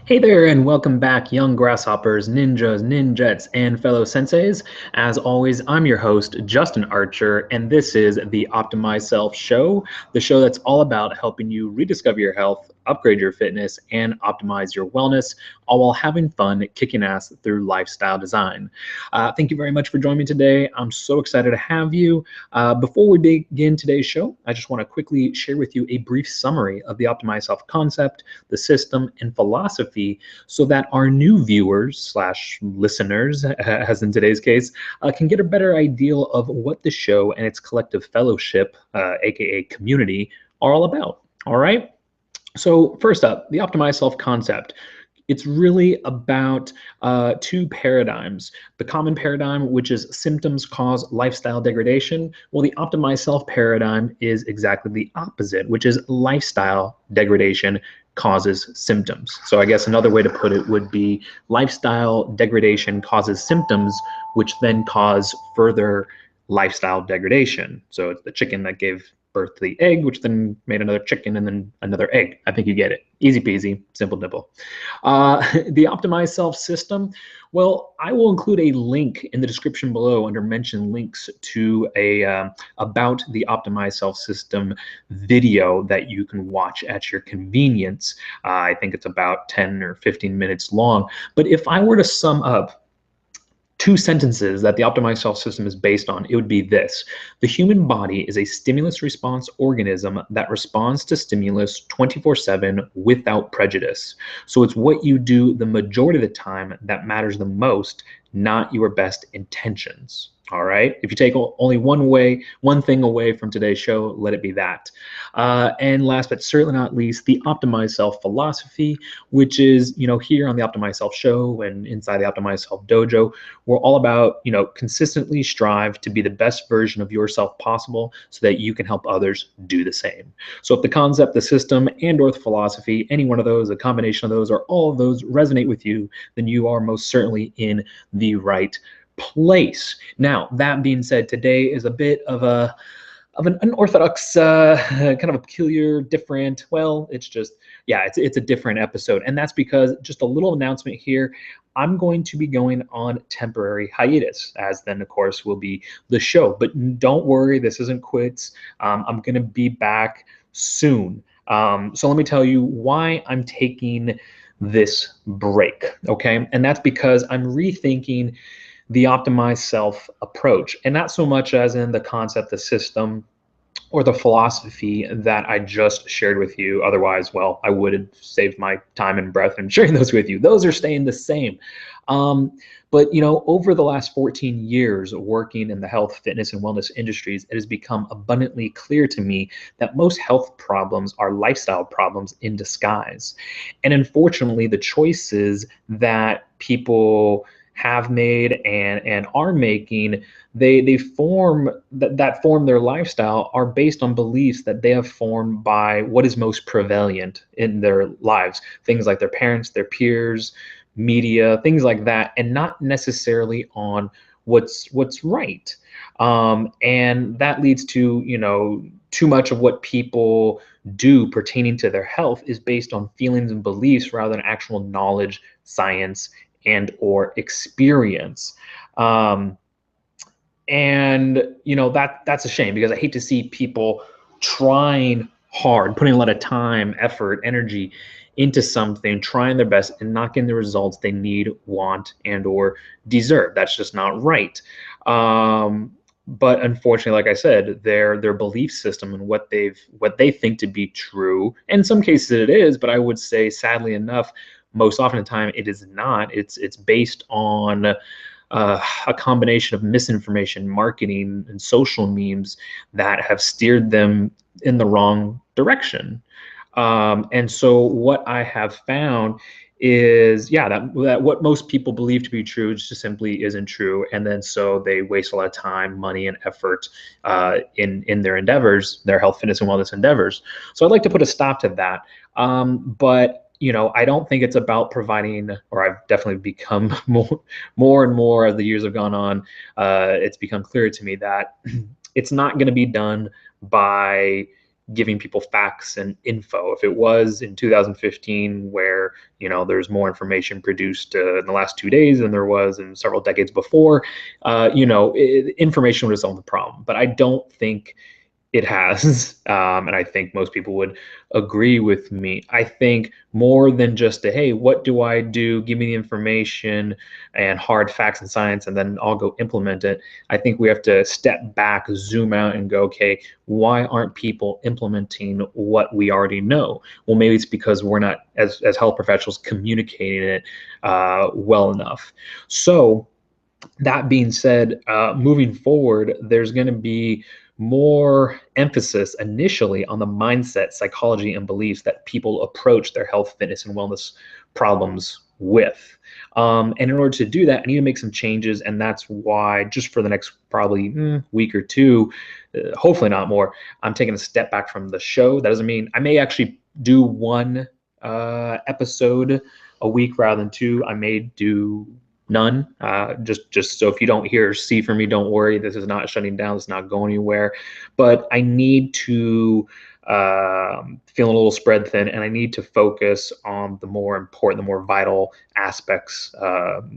Hey there, and welcome back, young grasshoppers, ninjas, ninjettes, and fellow senseis. As always, I'm your host, Justin Archer, and this is the Optimize Self Show, the show that's all about helping you rediscover your health, upgrade your fitness, and optimize your wellness, all while having fun kicking ass through lifestyle design. Thank you very much for joining me today. I'm so excited to have you. Before we begin today's show, I just want to quickly share with you a brief summary of the Optimize Self concept, the system, and philosophy so that our new viewers slash listeners, as in today's case, can get a better idea of what the show and its collective fellowship, aka community, are all about. All right. So first up, the optimized self concept. It's really about two paradigms. The common paradigm, which is symptoms cause lifestyle degradation. Well, the optimized self paradigm is exactly the opposite, which is lifestyle degradation causes symptoms. So I guess another way to put it would be lifestyle degradation causes symptoms, which then cause further lifestyle degradation. So it's the chicken that gave birth to the egg, which then made another chicken and then another egg. I think you get it. Easy peasy, simple nipple. The optimized self system. Well, I will include a link in the description below under mention links to a about the optimized self system video that you can watch at your convenience. I think it's about 10 or 15 minutes long. But if I were to sum up two sentences that the optimized self system is based on, it would be this. The human body is a stimulus response organism that responds to stimulus 24/7 without prejudice. So it's what you do the majority of the time that matters the most, not your best intentions. All right. If you take only one thing away from today's show, let it be that. And last but certainly not least, the optimized self philosophy, which is, here on the Optimized Self Show and inside the Optimized Self Dojo, we're all about, consistently strive to be the best version of yourself possible so that you can help others do the same. So if the concept, the system, and/or the philosophy, any one of those, a combination of those, or all of those resonate with you, then you are most certainly in the right place. Now, that being said, today is a bit of an unorthodox, kind of a peculiar, different. Well, it's a different episode, and that's because just a little announcement here. I'm going to be going on temporary hiatus, as then of course will be the show. But don't worry, this isn't quits. I'm going to be back soon. So let me tell you why I'm taking this break. Okay, and that's because I'm rethinking the optimized self approach, and not so much as in the concept, the system, or the philosophy that I just shared with you. Otherwise, well, I would have saved my time and breath in sharing those with you. Those are staying the same. But over the last 14 years working in the health, fitness, and wellness industries, it has become abundantly clear to me that most health problems are lifestyle problems in disguise. And unfortunately, the choices that people have made and are making, they form that form their lifestyle are based on beliefs that they have formed by what is most prevalent in their lives, things like their parents, their peers, media, things like that, and not necessarily on what's right. And that leads to too much of what people do pertaining to their health is based on feelings and beliefs rather than actual knowledge, science, and/or experience. And that's a shame, because I hate to see people trying hard, putting a lot of time, effort, energy into something, trying their best and not getting the results they need, want, and/or deserve. That's just not right. But unfortunately, like I said, their belief system and what they think to be true, and in some cases it is, but I would say sadly enough, most often in time it is not. It's based on a combination of misinformation, marketing, and social memes that have steered them in the wrong direction. And so what I have found is, that what most people believe to be true just simply isn't true. And then so they waste a lot of time, money, and effort in their endeavors, their health, fitness, and wellness endeavors. So I'd like to put a stop to that. But I don't think it's about providing, or I've definitely become more and more as the years have gone on. It's become clear to me that it's not going to be done by giving people facts and info. If it was in 2015 where, there's more information produced in the last 2 days than there was in several decades before, information would have solved the problem. But I don't think it has. And I think most people would agree with me. I think more than just hey, what do I do? Give me the information and hard facts and science, and then I'll go implement it. I think we have to step back, zoom out, and go, okay, why aren't people implementing what we already know? Well, maybe it's because we're not, as health professionals, communicating it well enough. So that being said, moving forward, there's going to be more emphasis initially on the mindset, psychology, and beliefs that people approach their health, fitness, and wellness problems with. And in order to do that, I need to make some changes. And that's why, just for the next probably week or two, hopefully not more, I'm taking a step back from the show. That doesn't mean I may actually do one episode a week rather than two. I may do none. Just so if you don't hear or see from me, don't worry. This is not shutting down. It's not going anywhere. But I need to feel a little spread thin, and I need to focus on the more important, the more vital aspects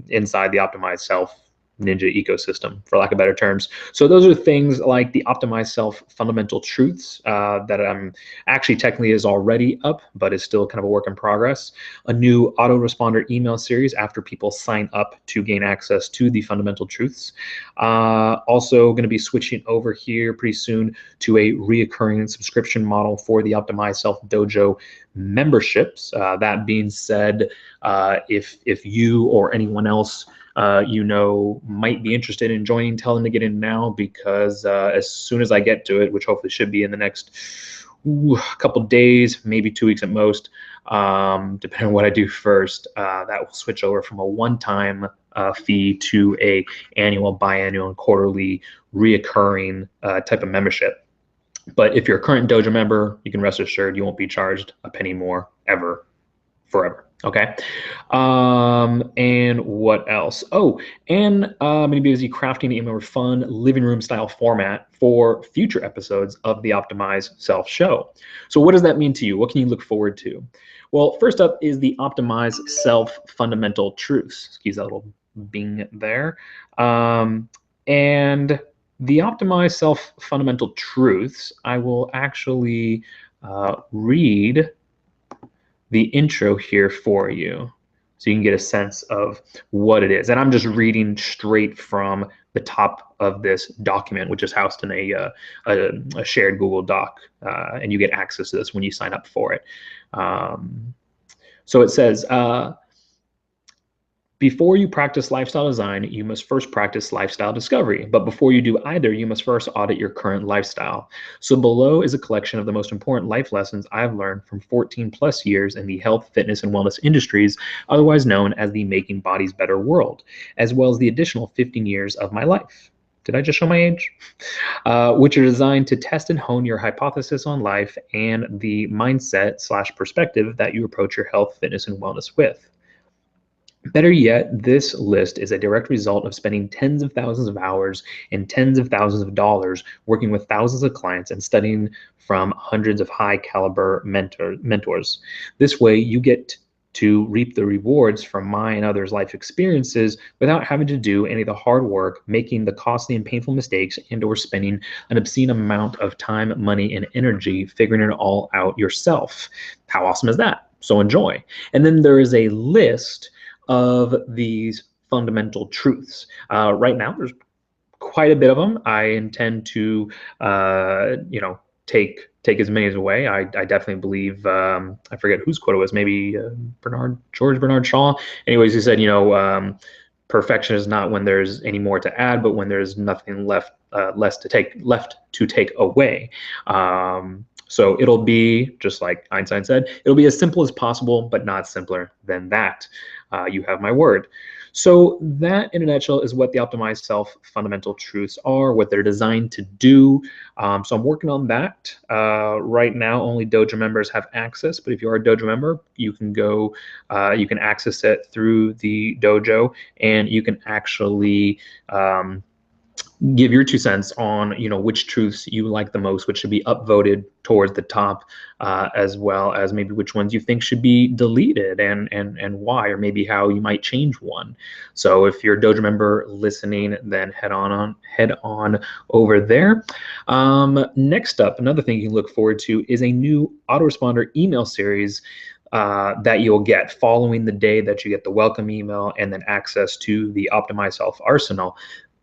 inside the Optimized Self Ninja ecosystem, for lack of better terms. So those are things like the Optimized Self Fundamental Truths that I'm actually technically is already up, but is still kind of a work in progress. A new autoresponder email series after people sign up to gain access to the fundamental truths. Also going to be switching over here pretty soon to a reoccurring subscription model for the Optimized Self Dojo memberships. That being said, if you or anyone else might be interested in joining, tell them to get in now, because as soon as I get to it, which hopefully should be in the next couple days, maybe 2 weeks at most, depending on what I do first, that will switch over from a one-time fee to a annual, biannual, and quarterly reoccurring type of membership. But if you're a current dojo member, you can rest assured you won't be charged a penny more ever, forever. Okay. And what else? Oh, and I'm going to be busy crafting a more fun living room style format for future episodes of the Optimized Self Show. So what does that mean to you? What can you look forward to? Well, first up is the Optimized Self Fundamental Truths. Excuse that little bing there. And the Optimized Self Fundamental Truths, I will actually read the intro here for you so you can get a sense of what it is. And I'm just reading straight from the top of this document, which is housed in a shared Google Doc, and you get access to this when you sign up for it. So it says, before you practice lifestyle design, you must first practice lifestyle discovery. But before you do either, you must first audit your current lifestyle. So below is a collection of the most important life lessons I've learned from 14 plus years in the health, fitness, and wellness industries, otherwise known as the Making Bodies Better world, as well as the additional 15 years of my life. Did I just show my age? Which are designed to test and hone your hypothesis on life and the mindset/perspective that you approach your health, fitness, and wellness with. Better yet, this list is a direct result of spending tens of thousands of hours and tens of thousands of dollars working with thousands of clients and studying from hundreds of high caliber mentors. This way, you get to reap the rewards from my and others' life experiences without having to do any of the hard work, making the costly and painful mistakes, and or spending an obscene amount of time, money, and energy figuring it all out yourself. How awesome is that? So enjoy. And then there is a list of these fundamental truths. Right now, there's quite a bit of them. I intend to, take as many as away. I definitely believe, I forget whose quote it was, maybe George Bernard Shaw. Anyways, he said, perfection is not when there's any more to add, but when there's nothing left to take away. So it'll be, just like Einstein said, it'll be as simple as possible, but not simpler than that. You have my word. So that, in a nutshell, is what the Optimized Self Fundamental Truths are, what they're designed to do. So I'm working on that. Right now, only dojo members have access, but if you are a dojo member, you can go, you can access it through the dojo, and you can actually give your 2 cents on which truths you like the most, which should be upvoted towards the top, as well as maybe which ones you think should be deleted and why, or maybe how you might change one. So if you're a dojo member listening, then head on over there. Next up, another thing you can look forward to is a new autoresponder email series that you'll get following the day that you get the welcome email and then access to the Optimize Self Arsenal.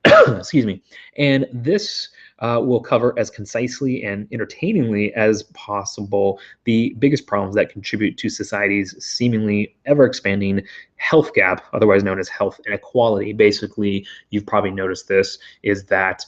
Excuse me. And this will cover as concisely and entertainingly as possible the biggest problems that contribute to society's seemingly ever-expanding health gap, otherwise known as health inequality. Basically, you've probably noticed this, is that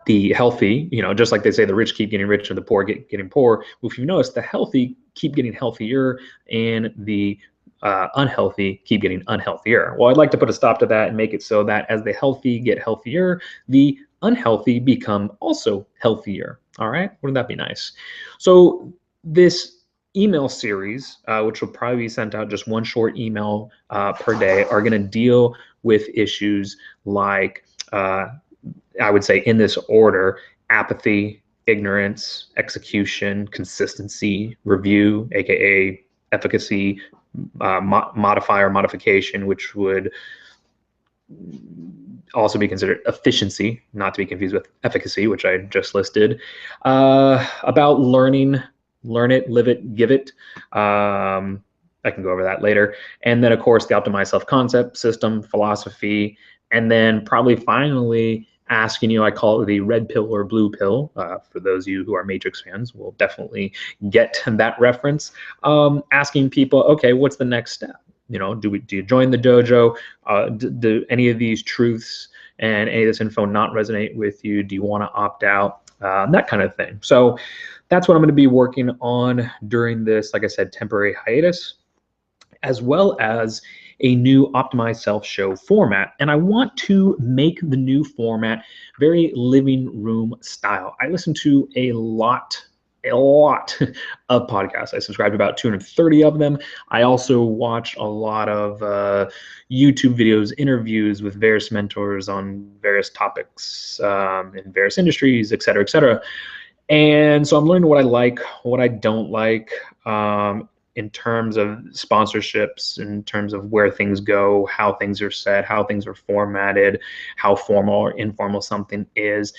the healthy, just like they say, the rich keep getting richer, the poor getting poor. Well, if you notice, the healthy keep getting healthier, and the unhealthy keep getting unhealthier. Well, I'd like to put a stop to that and make it so that as the healthy get healthier, the unhealthy become also healthier. All right, wouldn't that be nice? So this email series, which will probably be sent out just one short email per day, are going to deal with issues like, I would say in this order: apathy, ignorance, execution, consistency, review, aka efficacy, modification, which would also be considered efficiency, not to be confused with efficacy, which I just listed. About learning, learn it, live it, give it. I can go over that later. And then, of course, the optimized self-concept, system, philosophy, and then probably finally asking you, I call it the red pill or blue pill. For those of you who are Matrix fans, will definitely get that reference. Asking people, okay, what's the next step? Do you join the dojo? Do any of these truths and any of this info not resonate with you? Do you want to opt out? That kind of thing. So that's what I'm going to be working on during this, like I said, temporary hiatus, as well as a new Optimized Self show format. And I want to make the new format very living room style. I listen to a lot of podcasts. I subscribe to about 230 of them. I also watch a lot of YouTube videos, interviews with various mentors on various topics in various industries, et cetera, et cetera. And so I'm learning what I like, what I don't like, in terms of sponsorships, in terms of where things go, how things are said, how things are formatted, how formal or informal something is.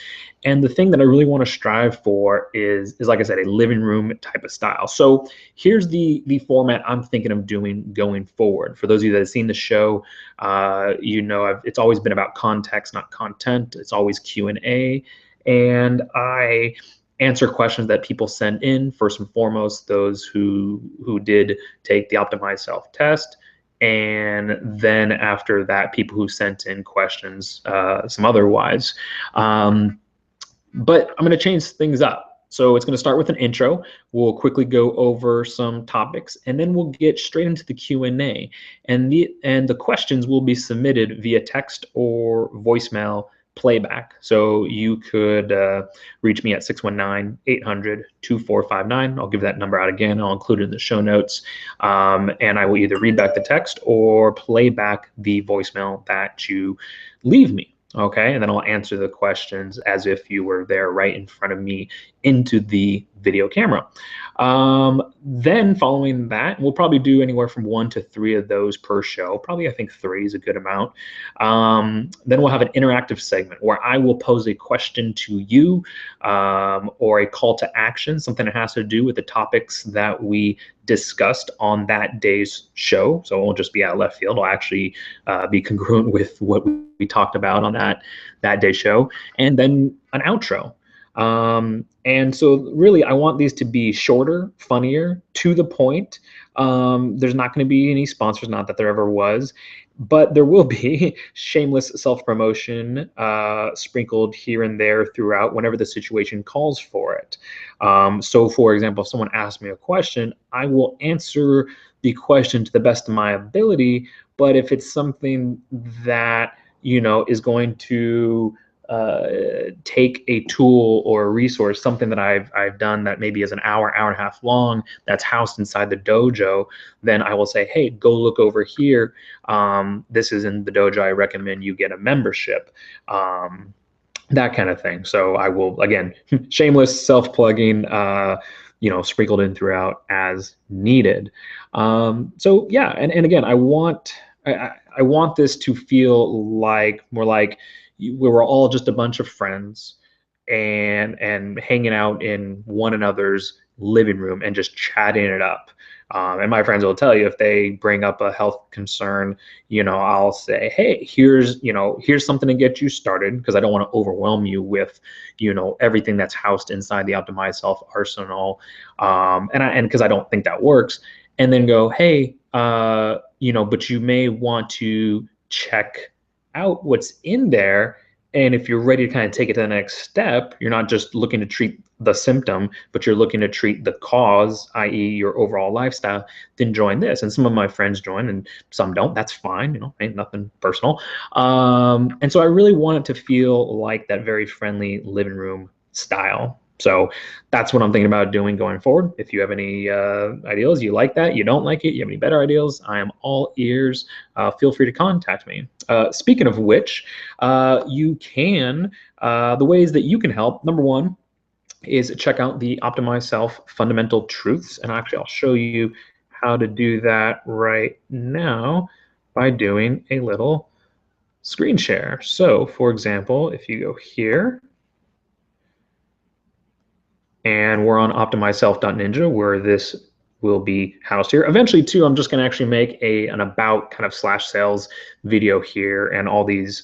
And the thing that I really want to strive for is like I said, a living room type of style. So here's the format I'm thinking of doing going forward. For those of you that have seen the show, it's always been about context, not content. It's always Q&A. And I answer questions that people send in, first and foremost, those who did take the Optimized Self test. And then after that, people who sent in questions, some otherwise. But I'm going to change things up. So it's going to start with an intro. We'll quickly go over some topics, and then we'll get straight into the Q&A. And the questions will be submitted via text or voicemail playback. So you could reach me at 619-800-2459. I'll give that number out again. I'll include it in the show notes. And I will either read back the text or play back the voicemail that you leave me. Okay, and then I'll answer the questions as if you were there right in front of me into the video camera. Then following that, we'll probably do anywhere from 1 to 3 of those per show. Probably, I think 3 is a good amount. Then we'll have an interactive segment where I will pose a question to you, or a call to action, something that has to do with the topics that we discussed on that day's show. So it won't just be out of left field. It'll actually be congruent with what we talked about on that day's show. And then an outro. And so really, I want these to be shorter, funnier, to the point. There's not going to be any sponsors, not that there ever was, but there will be shameless self-promotion sprinkled here and there throughout whenever the situation calls for it. So for example, if someone asks me a question, I will answer the question to the best of my ability. But if it's something that, is going to take a tool or a resource, something that I've done that maybe is an hour, hour and a half long, that's housed inside the dojo, then I will say, hey, go look over here. This is in the dojo. I recommend you get a membership. That kind of thing. So I will, again, shameless self-plugging, sprinkled in throughout as needed. So yeah, and again, I want this to feel like more like we were all just a bunch of friends and hanging out in one another's living room and just chatting it up. And my friends will tell you if they bring up a health concern, I'll say, hey, here's something to get you started, because I don't want to overwhelm you with, everything that's housed inside the Optimize Self arsenal. And because I don't think that works. And then go, hey, but you may want to check out what's in there. And if you're ready to kind of take it to the next step, you're not just looking to treat the symptom, but you're looking to treat the cause, i.e. your overall lifestyle, then join this. And some of my friends join and some don't. That's fine. Ain't nothing personal. And so I really want it to feel like that very friendly living room style. So that's what I'm thinking about doing going forward. If you have any ideas, you like that, you don't like it, you have any better ideas, I am all ears. Feel free to contact me. Speaking of which, you can, the ways that you can help, number one, is check out the Optimize Self Fundamental Truths. And actually, I'll show you how to do that right now by doing a little screen share. So for example, if you go here, and we're on optimizeself.ninja, where this will be housed here. Eventually, too, I'm just going to actually make an about kind of /sales video here, and all these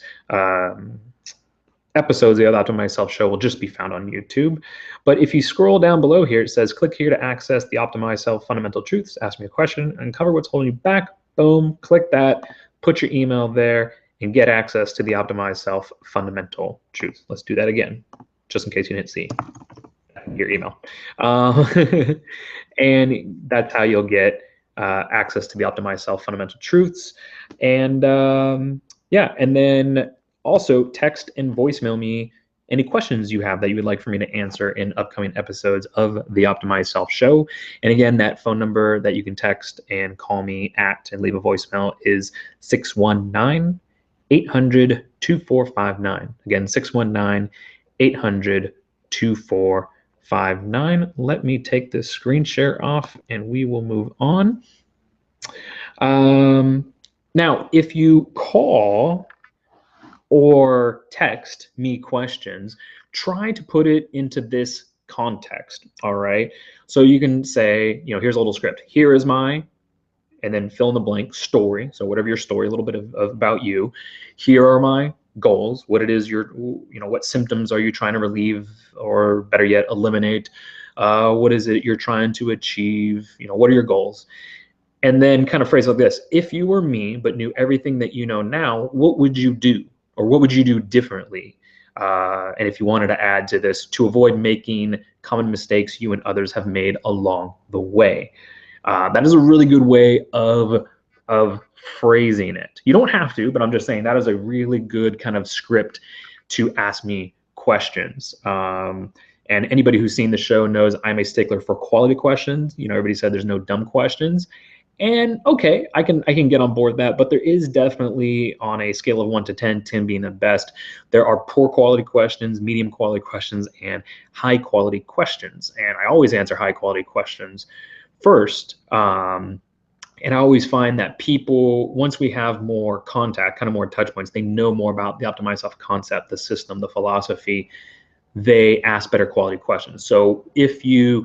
episodes of the Optimize Self show will just be found on YouTube. But if you scroll down below here, it says, click here to access the Optimize Self Fundamental Truths, ask me a question, uncover what's holding you back. Boom, click that, put your email there, and get access to the Optimize Self Fundamental Truths. Let's do that again, just in case you didn't see your email. And that's how you'll get access to the Optimize Self Fundamental Truths. And yeah, and then also text and voicemail me any questions you have that you would like for me to answer in upcoming episodes of the Optimize Self show. And again, that phone number that you can text and call me at and leave a voicemail is 619-800-2459. Again, 619-800-2459. Let me take this screen share off and we will move on. Now, if you call or text me questions, try to put it into this context, all right? So you can say, here's a little script. Here is my, and then fill in the blank, story. So whatever your story, a little bit of about you. Here are my goals, what it is what symptoms are you trying to relieve, or better yet, eliminate? What is it you're trying to achieve? What are your goals? And then kind of phrase like this: if you were me but knew everything that you know now, what would you do? Or what would you do differently? And if you wanted to add to this, to avoid making common mistakes you and others have made along the way. That is a really good way of phrasing it. You don't have to, but I'm just saying that is a really good kind of script to ask me questions. And anybody who's seen the show knows I'm a stickler for quality questions. Everybody said there's no dumb questions. And okay, I can get on board that, but there is definitely, on a scale of 1 to 10, 10 being the best, there are poor quality questions, medium quality questions, and high quality questions. And I always answer high quality questions first. And I always find that people, once we have more contact, kind of more touch points, they know more about the Optimize Self concept, the system, the philosophy, they ask better quality questions. So if you,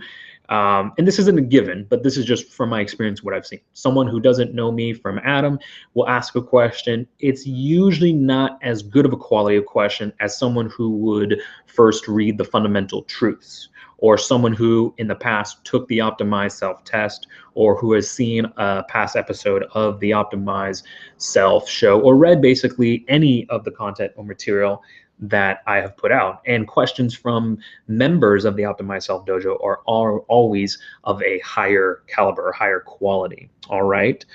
and this isn't a given, but this is just from my experience, what I've seen. Someone who doesn't know me from Adam will ask a question. It's usually not as good of a quality of question as someone who would first read the fundamental truths, or someone who in the past took the Optimize Self test, or who has seen a past episode of the Optimize Self show, or read basically any of the content or material that I have put out. And questions from members of the Optimize Self Dojo are always of a higher caliber, higher quality. All right.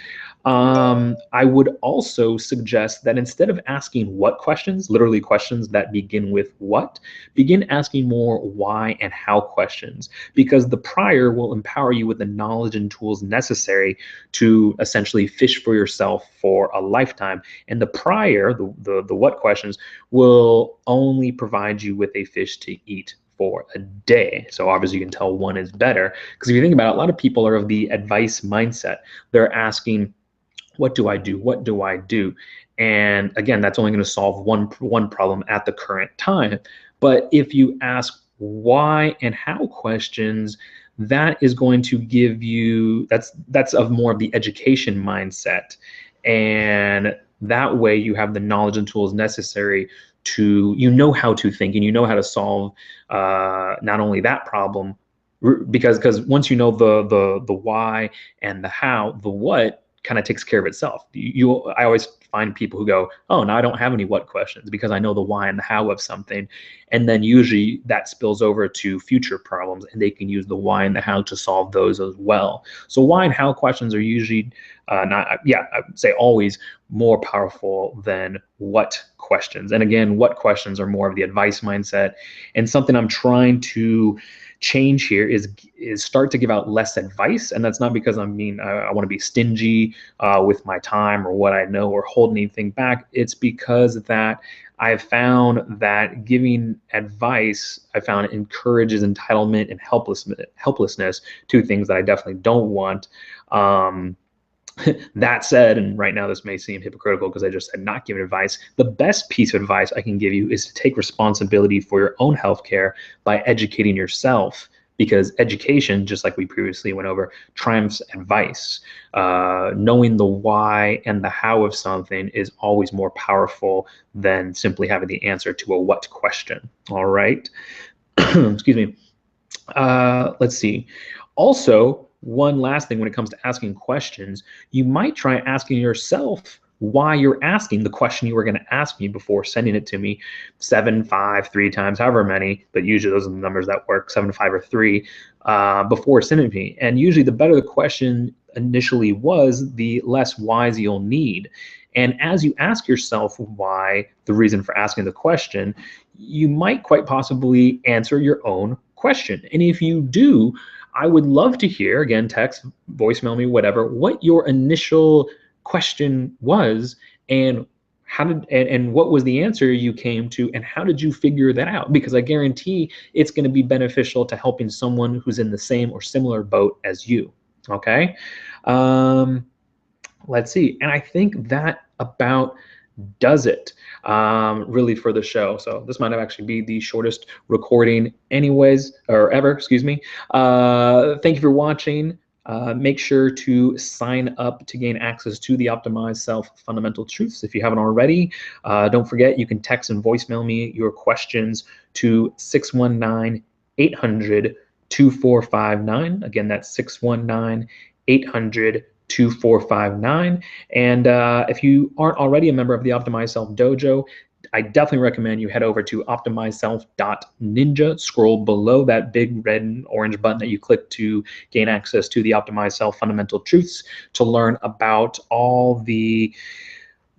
I would also suggest that instead of asking what questions, literally questions that begin with what, begin asking more why and how questions, because the prior will empower you with the knowledge and tools necessary to essentially fish for yourself for a lifetime. And the prior, the what questions, will only provide you with a fish to eat for a day. So obviously you can tell one is better, because if you think about it, a lot of people are of the advice mindset. They're asking, what do I do? What do I do? And again, that's only going to solve one problem at the current time. But if you ask why and how questions, that is going to give you, that's of more of the education mindset. And that way you have the knowledge and tools necessary to, you know how to think and you know how to solve not only that problem, because once you know the why and the how, the what kind of takes care of itself. I always find people who go, oh, no, I don't have any what questions because I know the why and the how of something. And then usually that spills over to future problems and they can use the why and the how to solve those as well. So why and how questions are usually I would say always more powerful than what questions. And again, what questions are more of the advice mindset. And something I'm trying to change here is start to give out less advice. And that's not because I want to be stingy with my time or what I know or hold anything back. It's because that I've found that giving advice, I found, encourages entitlement and helplessness to things that I definitely don't want. That said, and right now this may seem hypocritical because I just said not giving advice, the best piece of advice I can give you is to take responsibility for your own healthcare by educating yourself, because education, just like we previously went over, triumphs advice. Knowing the why and the how of something is always more powerful than simply having the answer to a what question. All right. Excuse me. Let's see. Also, one last thing when it comes to asking questions, you might try asking yourself why you're asking the question you were going to ask me before sending it to me 7, 5, 3 times, however many, but usually those are the numbers that work, 7, 5, or 3, before sending it to me. And usually the better the question initially was, the less whys you'll need. And as you ask yourself why, the reason for asking the question, you might quite possibly answer your own question. And if you do, I would love to hear, again, text, voicemail me, whatever, what your initial question was and and what was the answer you came to and how did you figure that out? Because I guarantee it's going to be beneficial to helping someone who's in the same or similar boat as you. Okay. Let's see. And I think that about does it really for the show. So this might actually be the shortest recording anyways, or ever, excuse me. Thank you for watching. Make sure to sign up to gain access to the Optimized Self Fundamental Truths if you haven't already. Don't forget, you can text and voicemail me your questions to 619-800-2459. Again, that's 619-800-2459. And if you aren't already a member of the Optimized Self Dojo, I definitely recommend you head over to optimizeself.ninja. Scroll below that big red and orange button that you click to gain access to the Optimized Self Fundamental Truths to learn about all the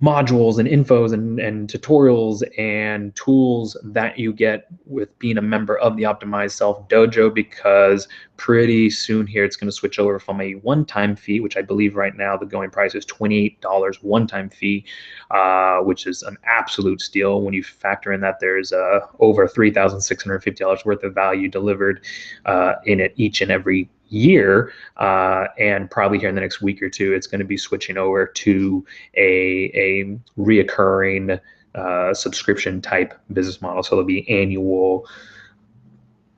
modules and infos and tutorials and tools that you get with being a member of the Optimized Self Dojo, because pretty soon here it's going to switch over from a one-time fee, which I believe right now the going price is $28 one-time fee, which is an absolute steal when you factor in that there's over $3,650 worth of value delivered in it each and every year, and probably here in the next week or two, it's going to be switching over to a reoccurring subscription type business model. So it'll be annual,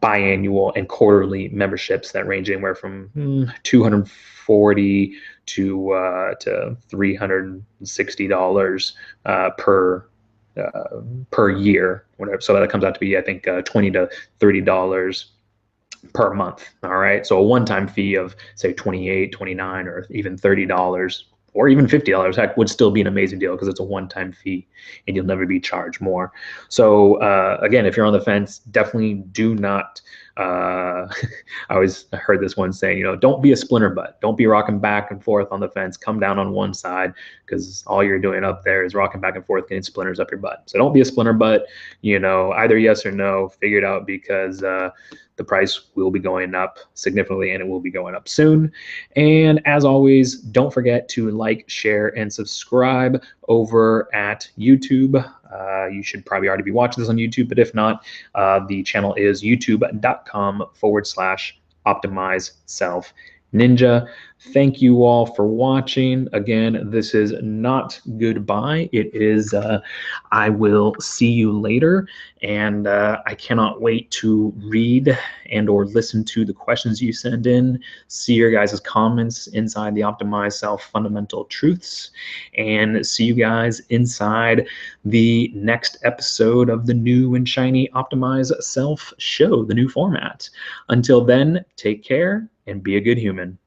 biannual, and quarterly memberships that range anywhere from $240 to $360 per year, whatever. So that comes out to be, I think, $20 to $30 per month. All right. So a one-time fee of say $28, $29, or even $30 or even $50, heck, would still be an amazing deal because it's a one-time fee and you'll never be charged more. So again, if you're on the fence, definitely do not I always heard this one saying, don't be a splinter butt. Don't be rocking back and forth on the fence. Come down on one side, because all you're doing up there is rocking back and forth, getting splinters up your butt. So don't be a splinter butt. Either yes or no. Figure it out, because the price will be going up significantly, and it will be going up soon. And as always, don't forget to like, share, and subscribe over at YouTube. You should probably already be watching this on YouTube, but if not, the channel is youtube.com/optimize self ninja. Thank you all for watching. Again, this is not goodbye. It is I will see you later, and I cannot wait to read and or listen to the questions you send in, see your guys' comments inside the Optimize Self Fundamental Truths, and see you guys inside the next episode of the new and shiny Optimize Self show, the new format. Until then, take care and be a good human.